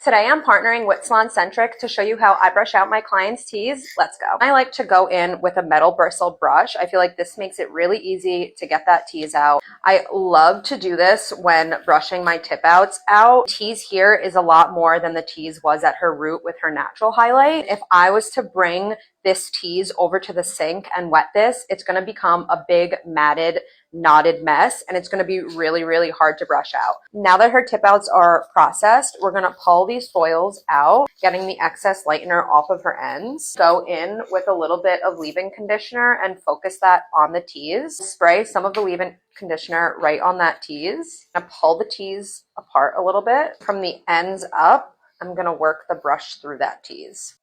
Today I'm partnering with Salon Centric to show you how I brush out my clients' teas. Let's go. I like to go in with a metal bristle brush. I feel like this makes it really easy to get that tease out. I love to do this when brushing my tip outs out. Tease here is a lot more than the tease was at her root with her natural highlight. If I was to bring this tease over to the sink and wet this, it's going to become a big matted knotted mess, and it's going to be really, really hard to brush out. Now that her tip outs are processed, we're going to pull these foils out, getting the excess lightener off of her ends. Go in with a little bit of leave-in conditioner and focus that on the tease. Spray some of the leave-in conditioner right on that tease. I'm going to pull the tease apart a little bit. From the ends up, I'm going to work the brush through that tease.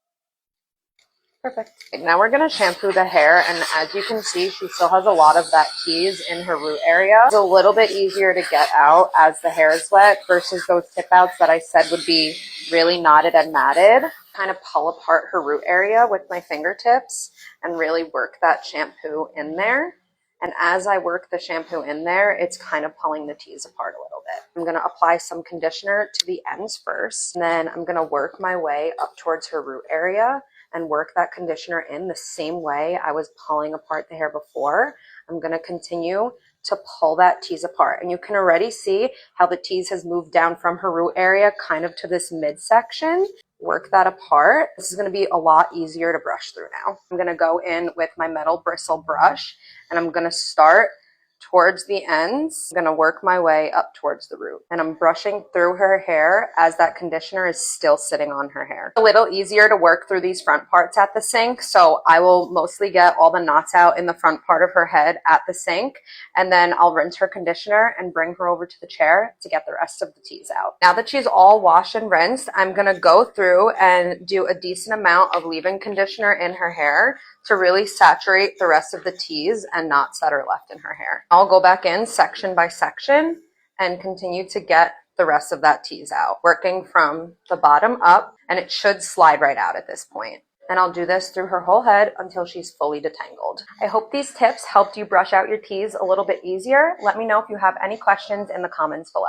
Perfect. Now we're going to shampoo the hair, and as you can see, she still has a lot of that tease in her root area. It's a little bit easier to get out as the hair is wet versus those tip outs that I said would be really knotted and matted. Kind of pull apart her root area with my fingertips and really work that shampoo in there. And as I work the shampoo in there, it's kind of pulling the tease apart a little bit. I'm going to apply some conditioner to the ends first, and then I'm going to work my way up towards her root area and work that conditioner in the same way I was pulling apart the hair before. I'm going to continue to pull that tease apart. And you can already see how the tease has moved down from her root area kind of to this midsection. Work that apart. This is going to be a lot easier to brush through now. I'm going to go in with my metal bristle brush, and I'm going to start towards the ends. I'm going to work my way up towards the root, and I'm brushing through her hair as that conditioner is still sitting on her hair. A little easier to work through these front parts at the sink, so I will mostly get all the knots out in the front part of her head at the sink, and then I'll rinse her conditioner and bring her over to the chair to get the rest of the tease out. Now that she's all washed and rinsed, I'm going to go through and do a decent amount of leave-in conditioner in her hair to really saturate the rest of the tease and knots that are left in her hair. I'll go back in section by section and continue to get the rest of that tease out, working from the bottom up, and it should slide right out at this point. And I'll do this through her whole head until she's fully detangled. I hope these tips helped you brush out your tease a little bit easier. Let me know if you have any questions in the comments below.